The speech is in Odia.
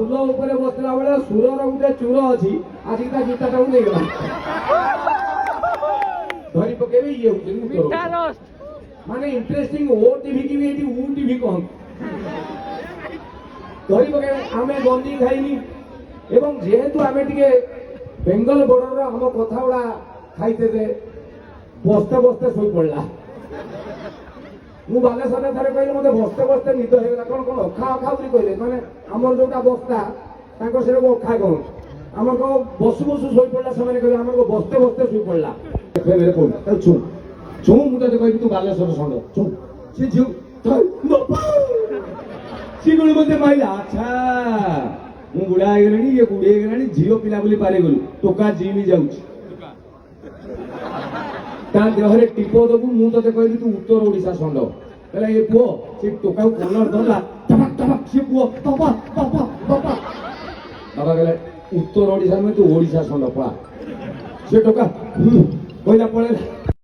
ଫୁଲ ଉପରେ ବସିଲା ବେଳେ ସୁରର ଗୋଟେ ଚୁର ଅଛି ଆଜି ତା ଜୁତାଟାକୁ ନେଇଗଲା ଧରି ପକେଇବେ ଇଏ ହଉଛନ୍ତି ମାନେ ଇଣ୍ଟରେଷ୍ଟିଂ ଓ ଟିଭି କି ବି ଏଠି ଉ ଟିଭି କହନ୍ତି ଧରି ପକେଇବେ ଆମେ ଗଞ୍ଜି ଖାଇନି ଏବଂ ଯେହେତୁ ଆମେ ଟିକେ ବେଙ୍ଗଲ ବର୍ଡରର ଆମ କଥା ଗୁଡା ଖାଇଥିଲେ ବସ୍ତେ ବସ୍ତେ ଶୋଇ ପଡିଲା ମୁଁ ବାଲେଶ୍ୱରରେ ଥରେ କହିଲି ମତେ ବସ୍ତେ ବସ୍ତେ ନିଦ ହେଇଗଲା କଣ କଣ ଅଖା ଅଖା ବୋଲି କହିଲେ ମାନେ ଆମର ଯୋଉଟା ବସ୍ତା ତାଙ୍କର ସେଟାକୁ ଅଖା କହନ୍ତି ଆମର କଣ ବସୁ ବସୁ ଶୋଇ ପଡିଲା ସେମାନେ କହିଲେ ଆମର ବସ୍ତେ ବସ୍ତେ ଶୋଇ ପଡିଲା ଛୁଁ ଛୁଁ ମୁଁ ତତେ କହିବି ତୁ ବାଲେଶ୍ୱର ଷଣ୍ଢ ଛୁଁ ସେ ଝିଅ ସିଏ କଣ ମତେ ମାଇଲା ଆଚ୍ଛା ମୁଁ ବୁଢା ହେଇଗଲିଣି ଇଏ ବୁଢୀ ହେଇଗଲାଣି ଝିଅ ପିଲା ବୋଲି ପାରିଗଲୁ ଟୋକା ଜିମି ଯାଉଛି ତା ଦେହରେ ଟିପ ଦବୁ ମୁଁ ତତେ କହିଲି ତୁ ଉତ୍ତର ଓଡିଶା ଷଣ୍ଢ କହିଲା ଏ ପୁଅ ସେ ଟୋକାକୁ କଲର ଧରିଲା ଟପାକ ଟପାକ ସେ ପୁଅ ବାପା ବାପା ବାପା ବାପା କହିଲେ ଉତ୍ତର ଓଡିଶା ନୁହେଁ ତୁ ଓଡିଶା ଷଣ୍ଢ ପଳା ସେ ଟୋକା କହିଲା ପଳେଇଲା